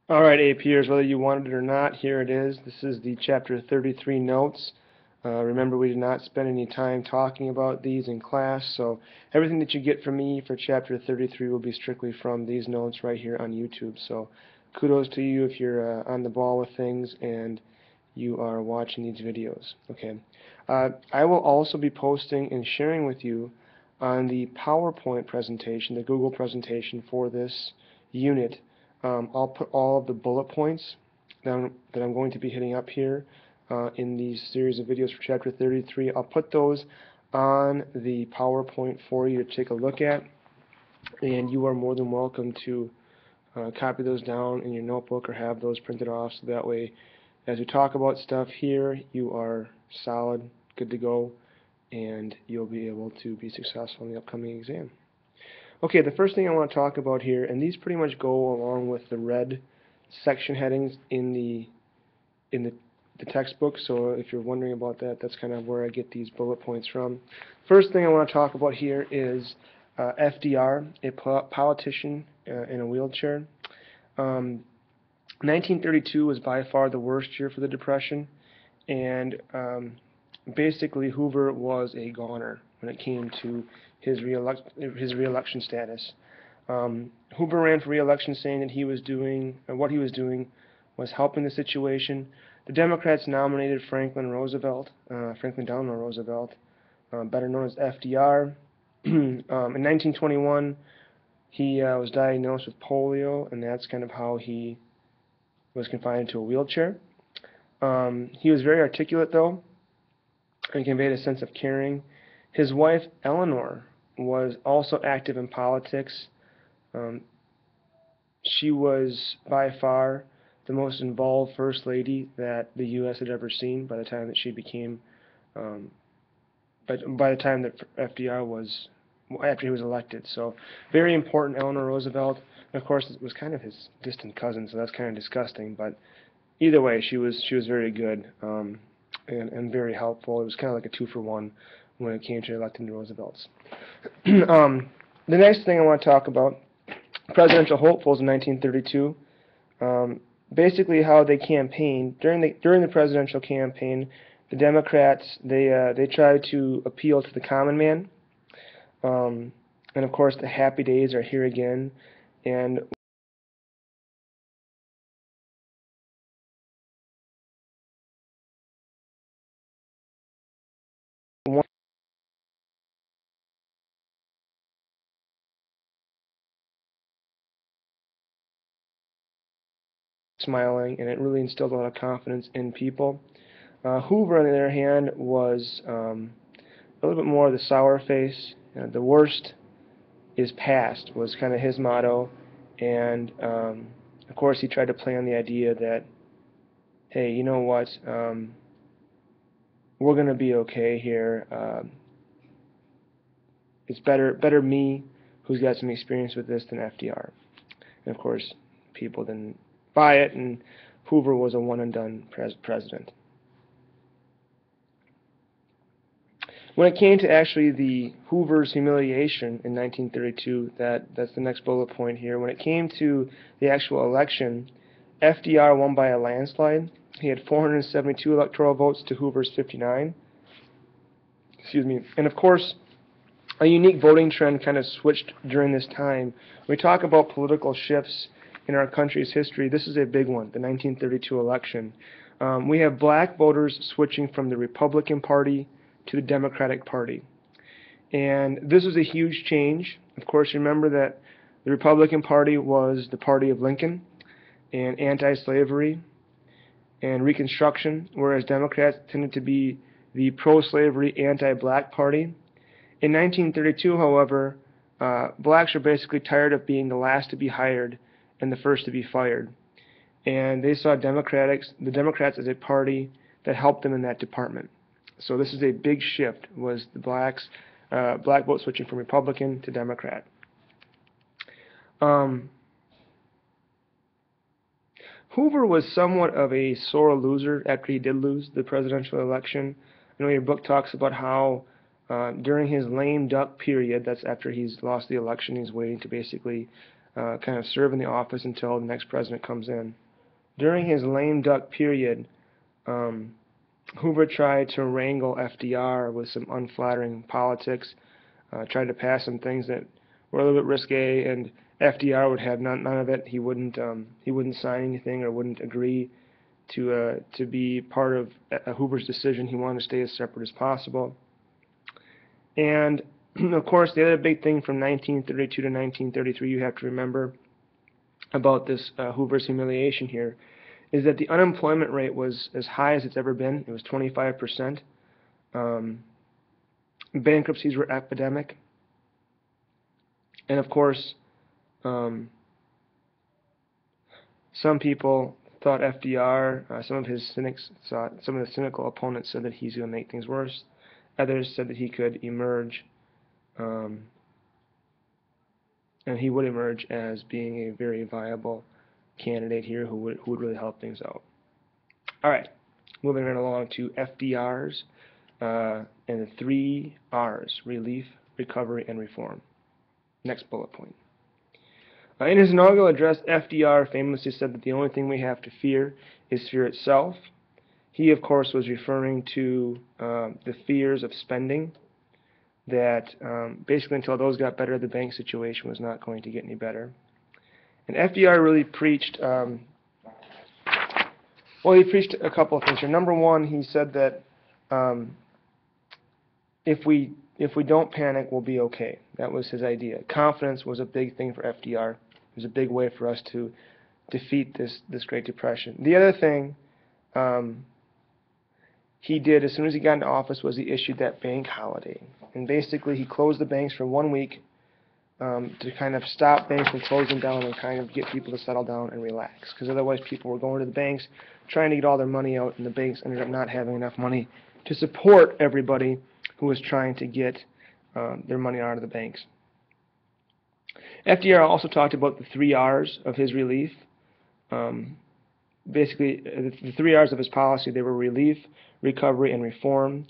All right, APers, whether you wanted it or not, here it is. This is the Chapter 33 notes. Remember, we did not spend any time talking about these in class, so everything that you get from me for Chapter 33 will be strictly from these notes right here on YouTube. So kudos to you if you're on the ball with things and you are watching these videos. Okay. I will also be posting and sharing with you on the PowerPoint presentation, the Google presentation for this unit. I'll put all of the bullet points that I'm going to be hitting up here in these series of videos for Chapter 33. I'll put those on the PowerPoint for you to take a look at, and you are more than welcome to copy those down in your notebook or have those printed off, so that way as we talk about stuff here, you are solid, good to go, and you'll be able to be successful in the upcoming exam. Okay, the first thing I want to talk about here, and these pretty much go along with the red section headings in the textbook, so if you're wondering about that, that's kind of where I get these bullet points from. First thing I want to talk about here is FDR, a politician in a wheelchair. 1932 was by far the worst year for the Depression, and basically Hoover was a goner when it came to his reelection status. Hoover ran for reelection saying that what he was doing was helping the situation. The Democrats nominated Franklin Delano Roosevelt, better known as FDR. In 1921, he was diagnosed with polio, and that's kind of how he was confined to a wheelchair. He was very articulate, though, and conveyed a sense of caring. His wife, Eleanor, was also active in politics. She was by far the most involved First Lady that the U.S. had ever seen by the time that she became, by the time that FDR was, after he was elected. So very important, Eleanor Roosevelt. And of course, it was kind of his distant cousin, so that's kind of disgusting. But either way, she was very good and very helpful. It was kind of like a 2-for-1 when it came to electing the Roosevelts. The next thing I want to talk about, presidential hopefuls in 1932. Basically, how they campaigned during the presidential campaign. The Democrats they tried to appeal to the common man, and of course, the happy days are here again. And smiling, and it really instilled a lot of confidence in people. Hoover, on the other hand, was a little bit more of the sour face. The worst is past was kind of his motto, and of course he tried to play on the idea that, hey, you know what, we're going to be okay here. It's better me, who's got some experience with this, than FDR. And of course, people didn't buy it, and Hoover was a one-and-done president. When it came to actually the Hoover's humiliation in 1932, that's the next bullet point here. When it came to the actual election, FDR won by a landslide. He had 472 electoral votes to Hoover's 59. Excuse me. And of course, a unique voting trend kind of switched during this time. When we talk about political shifts in our country's history, this is a big one, the 1932 election. We have black voters switching from the Republican Party to the Democratic Party. And this was a huge change. Of course, remember that the Republican Party was the party of Lincoln and anti-slavery and Reconstruction, whereas Democrats tended to be the pro-slavery, anti-black party. In 1932, however, blacks were basically tired of being the last to be hired and the first to be fired. And they saw the Democrats as a party that helped them in that department. So this is a big shift, was the black vote switching from Republican to Democrat. Hoover was somewhat of a sore loser after he did lose the presidential election. I know your book talks about how during his lame duck period, that's after he's lost the election, he's waiting to basically kind of serve in the office until the next president comes in. During his lame duck period, Hoover tried to wrangle FDR with some unflattering politics, tried to pass some things that were a little bit risque, and FDR would have none of it. He wouldn't sign anything or wouldn't agree to be part of Hoover's decision. He wanted to stay as separate as possible. And of course, the other big thing from 1932 to 1933 you have to remember about this Hoover's humiliation here is that the unemployment rate was as high as it's ever been. It was 25%. Bankruptcies were epidemic. And of course, some people thought FDR, some of the cynical opponents said that he's going to make things worse. Others said that he could emerge, and he would emerge as being a very viable candidate here who would really help things out. All right, moving right along to FDR's and the 3 R's: relief, recovery, and reform. Next bullet point. In his inaugural address, FDR famously said that the only thing we have to fear is fear itself. He, of course, was referring to the fears of spending, that basically until those got better, the bank situation was not going to get any better. And FDR really preached, he preached a couple of things here. Number one, he said that if we don't panic, we'll be okay. That was his idea. Confidence was a big thing for FDR. It was a big way for us to defeat this Great Depression. The other thing he did as soon as he got into office was he issued that bank holiday. And basically he closed the banks for 1 week to kind of stop banks from closing down and kind of get people to settle down and relax. Because otherwise people were going to the banks trying to get all their money out, and the banks ended up not having enough money to support everybody who was trying to get their money out of the banks. FDR also talked about the 3 R's of his relief. Basically, the 3 R's of his policy, they were relief, recovery, and reform.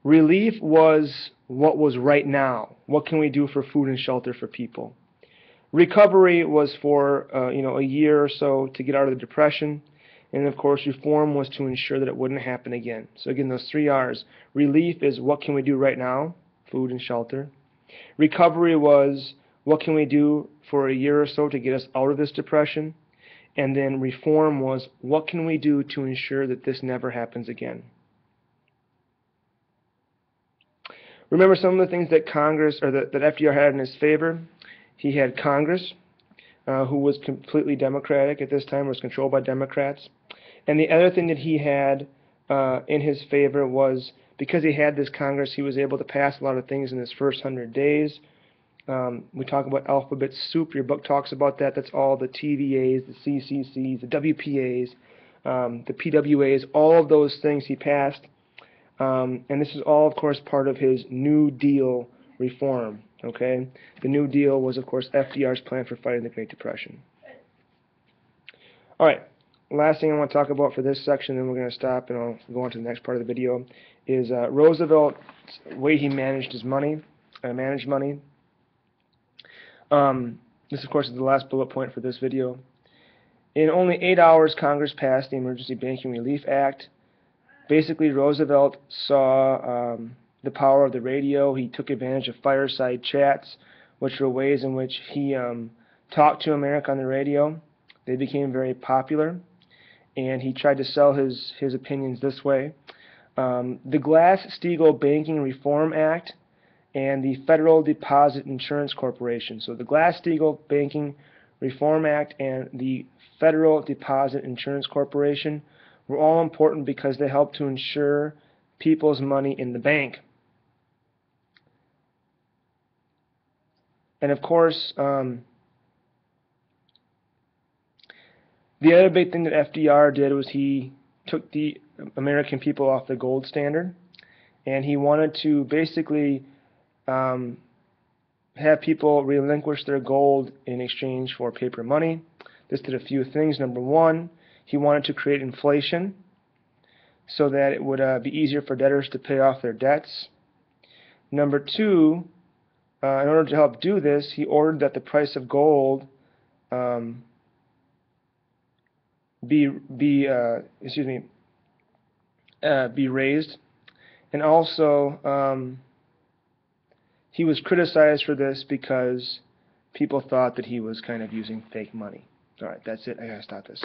Relief was what was right now. What can we do for food and shelter for people? Recovery was for a year or so to get out of the Depression. And of course, reform was to ensure that it wouldn't happen again. So again, those 3 R's. Relief is what can we do right now? Food and shelter. Recovery was what can we do for a year or so to get us out of this depression? And then reform was what can we do to ensure that this never happens again? Remember some of the things that that FDR had in his favor. He had Congress, who was completely Democratic at this time, was controlled by Democrats. And the other thing that he had in his favor was because he had this Congress, he was able to pass a lot of things in his first 100 days. We talk about alphabet soup. Your book talks about that. That's all the TVAs, the CCCs, the WPAs, the PWAs, all of those things he passed. And this is all, of course, part of his New Deal reform. Okay, the New Deal was, of course, FDR's plan for fighting the Great Depression. All right, last thing I want to talk about for this section, then we're going to stop and I'll go on to the next part of the video, is Roosevelt's way he managed his money, This, of course, is the last bullet point for this video. In only 8 hours, Congress passed the Emergency Banking Relief Act. Basically, Roosevelt saw the power of the radio. He took advantage of fireside chats, which were ways in which he talked to America on the radio. They became very popular, and he tried to sell his opinions this way. The Glass-Steagall Banking Reform Act and the Federal Deposit Insurance Corporation. So the Glass-Steagall Banking Reform Act and the Federal Deposit Insurance Corporation were all important because they helped to insure people's money in the bank. And of course, the other big thing that FDR did was he took the American people off the gold standard, and he wanted to basically have people relinquish their gold in exchange for paper money. This did a few things. Number one, he wanted to create inflation so that it would be easier for debtors to pay off their debts. Number two, in order to help do this, he ordered that the price of gold be raised, and also he was criticized for this because people thought that he was kind of using fake money. All right, that's it. I gotta stop this.